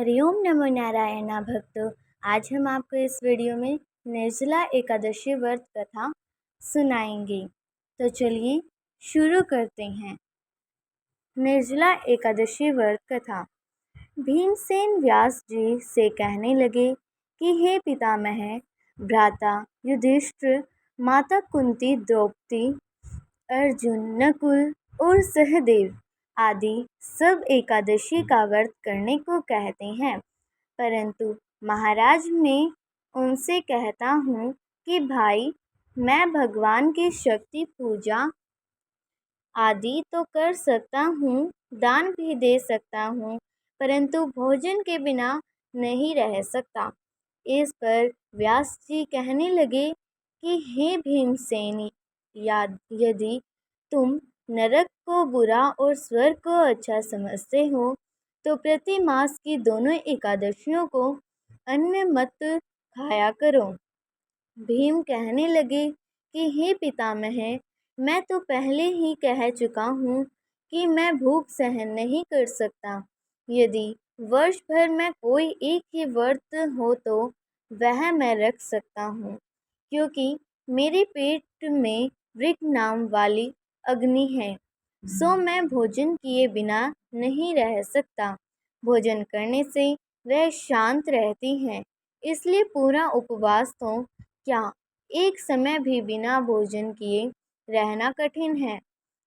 हरिओम नमो नारायणा भक्तों। आज हम आपको इस वीडियो में निर्जला एकादशी व्रत कथा सुनाएंगे। तो चलिए शुरू करते हैं। निर्जला एकादशी व्रत कथा। भीमसेन व्यास जी से कहने लगे कि हे पितामह, भ्राता युधिष्ठिर, माता कुंती, द्रौपदी, अर्जुन, नकुल और सहदेव आदि सब एकादशी का व्रत करने को कहते हैं, परंतु महाराज मैं उनसे कहता हूँ कि भाई, मैं भगवान की शक्ति पूजा आदि तो कर सकता हूँ, दान भी दे सकता हूँ, परंतु भोजन के बिना नहीं रह सकता। इस पर व्यास जी कहने लगे कि हे भीमसेन, यदि तुम नरक को बुरा और स्वर्ग को अच्छा समझते हो तो प्रति मास की दोनों एकादशियों को अन्न मत खाया करो। भीम कहने लगे कि हे पितामह, मैं तो पहले ही कह चुका हूँ कि मैं भूख सहन नहीं कर सकता। यदि वर्ष भर में कोई एक ही व्रत हो तो वह मैं रख सकता हूँ, क्योंकि मेरे पेट में वृक नाम वाली अग्नि है, सो मैं भोजन किए बिना नहीं रह सकता। भोजन करने से वह शांत रहती हैं, इसलिए पूरा उपवास तो क्या, एक समय भी बिना भोजन किए रहना कठिन है।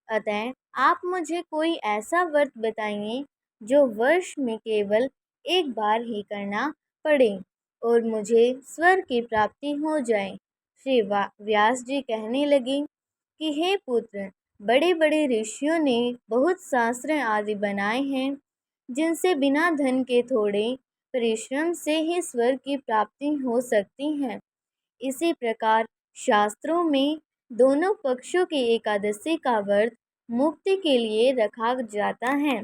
अतः आप मुझे कोई ऐसा व्रत बताइए जो वर्ष में केवल एक बार ही करना पड़े और मुझे स्वर्ग की प्राप्ति हो जाए। श्री व्यास जी कहने लगे कि हे पुत्र, बड़े बड़े ऋषियों ने बहुत शास्त्र आदि बनाए हैं, जिनसे बिना धन के थोड़े परिश्रम से ही स्वर्ग की प्राप्ति हो सकती है। इसी प्रकार शास्त्रों में दोनों पक्षों की एकादशी का व्रत मुक्ति के लिए रखा जाता है।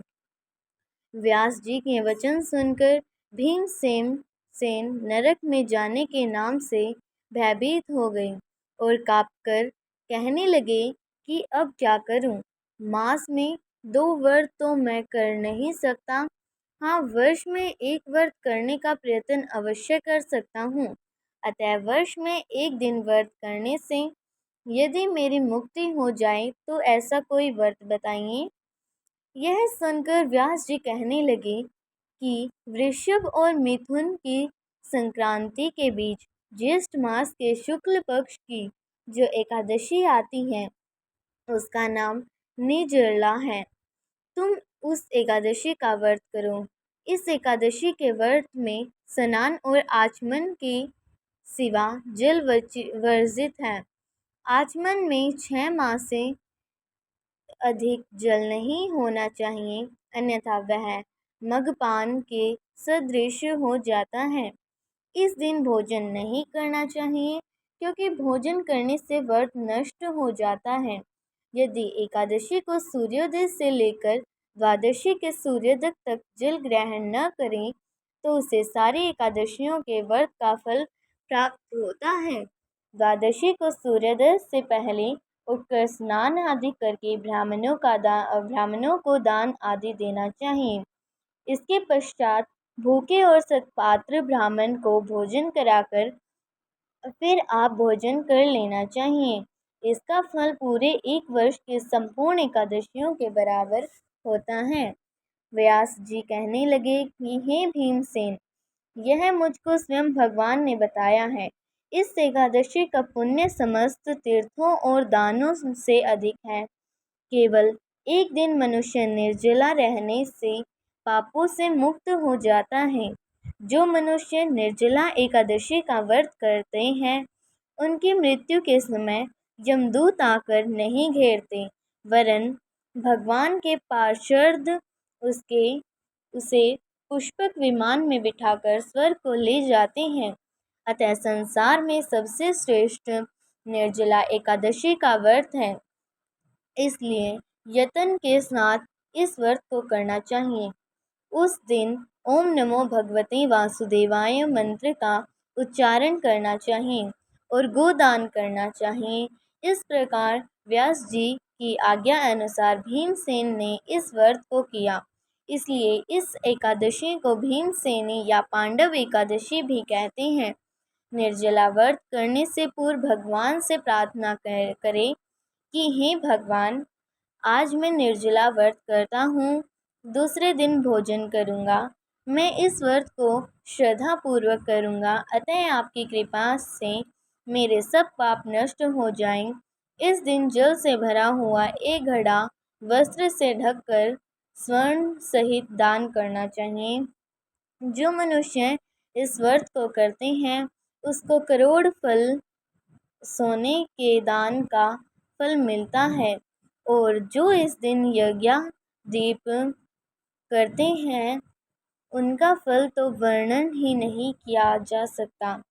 व्यास जी के वचन सुनकर भीमसेन नरक में जाने के नाम से भयभीत हो गए और कांपकर कहने लगे कि अब क्या करूं? मास में 2 व्रत तो मैं कर नहीं सकता। हाँ, वर्ष में एक व्रत करने का प्रयत्न अवश्य कर सकता हूँ। अतः वर्ष में एक दिन व्रत करने से यदि मेरी मुक्ति हो जाए तो ऐसा कोई व्रत बताइए। यह सुनकर व्यास जी कहने लगे कि वृषभ और मिथुन की संक्रांति के बीच ज्येष्ठ मास के शुक्ल पक्ष की जो एकादशी आती है उसका नाम निर्जला है। तुम उस एकादशी का व्रत करो। इस एकादशी के व्रत में स्नान और आचमन के सिवा जल वर्जित है। आचमन में 6 मास से अधिक जल नहीं होना चाहिए, अन्यथा वह मगपान के सदृश हो जाता है। इस दिन भोजन नहीं करना चाहिए, क्योंकि भोजन करने से व्रत नष्ट हो जाता है। यदि एकादशी को सूर्योदय से लेकर द्वादशी के सूर्योदय तक जल ग्रहण न करें तो उसे सारी एकादशियों के व्रत का फल प्राप्त होता है। द्वादशी को सूर्योदय से पहले उठकर स्नान आदि करके ब्राह्मणों को दान आदि देना चाहिए। इसके पश्चात भूखे और सत्पात्र ब्राह्मण को भोजन कराकर फिर आप भोजन कर लेना चाहिए। इसका फल पूरे एक वर्ष के संपूर्ण एकादशियों के बराबर होता है। व्यास जी कहने लगे कि हे भीमसेन, यह मुझको स्वयं भगवान ने बताया है। इस एकादशी का पुण्य समस्त तीर्थों और दानों से अधिक है। केवल एक दिन मनुष्य निर्जला रहने से पापों से मुक्त हो जाता है। जो मनुष्य निर्जला एकादशी का व्रत करते हैं उनकी मृत्यु के समय यमदूत आकर नहीं घेरते, वरन भगवान के पार्षद उसे पुष्पक विमान में बिठाकर स्वर्ग को ले जाते हैं। अतः संसार में सबसे श्रेष्ठ निर्जला एकादशी का व्रत है, इसलिए यत्न के साथ इस व्रत को करना चाहिए। उस दिन ओम नमो भगवते वासुदेवाय मंत्र का उच्चारण करना चाहिए और गोदान करना चाहिए। इस प्रकार व्यास जी की आज्ञा अनुसार भीमसेन ने इस व्रत को किया। इसलिए इस एकादशी को भीमसेनी या पांडव एकादशी भी कहते हैं। निर्जला व्रत करने से पूर्व भगवान से प्रार्थना करें कि हे भगवान, आज मैं निर्जला व्रत करता हूँ, दूसरे दिन भोजन करूँगा। मैं इस व्रत को श्रद्धापूर्वक करूँगा, अतः आपकी कृपा से मेरे सब पाप नष्ट हो जाएं। इस दिन जल से भरा हुआ एक घड़ा वस्त्र से ढककर स्वर्ण सहित दान करना चाहिए। जो मनुष्य इस व्रत को करते हैं उसको करोड़ फल सोने के दान का फल मिलता है, और जो इस दिन यज्ञ दीप करते हैं उनका फल तो वर्णन ही नहीं किया जा सकता।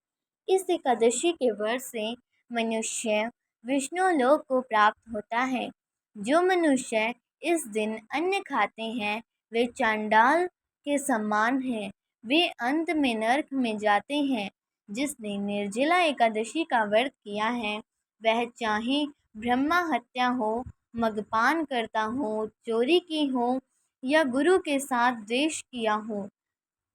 इस एकादशी के व्रत से मनुष्य विष्णु लोक को प्राप्त होता है। जो मनुष्य इस दिन अन्न खाते हैं वे चांडाल के समान हैं, वे अंत में नरक में जाते हैं। जिसने निर्जला एकादशी का व्रत किया है वह चाहे ब्रह्मा हत्या हो, मद्यपान करता हो, चोरी की हो या गुरु के साथ द्वेष किया हो,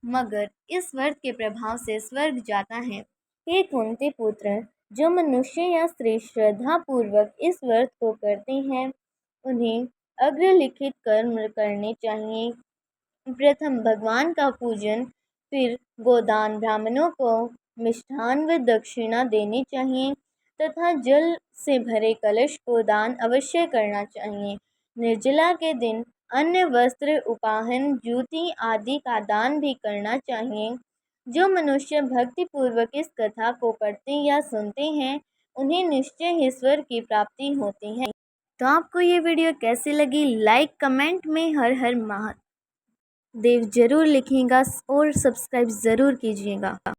मगर इस व्रत के प्रभाव से स्वर्ग जाता है। हे कुंती पुत्र, जो मनुष्य या स्त्री श्रद्धा पूर्वक इस व्रत को करते हैं उन्हें अग्रलिखित कर्म करने चाहिए। प्रथम भगवान का पूजन, फिर गोदान, ब्राह्मणों को मिष्ठान व दक्षिणा देनी चाहिए तथा जल से भरे कलश को दान अवश्य करना चाहिए। निर्जला के दिन अन्य वस्त्र, उपाहन, जूती आदि का दान भी करना चाहिए। जो मनुष्य भक्ति पूर्वक इस कथा को पढ़ते या सुनते हैं उन्हें निश्चय ही स्वर्ग की प्राप्ति होती है। तो आपको ये वीडियो कैसी लगी? लाइक कमेंट में हर हर महादेव ज़रूर लिखिएगा और सब्सक्राइब ज़रूर कीजिएगा।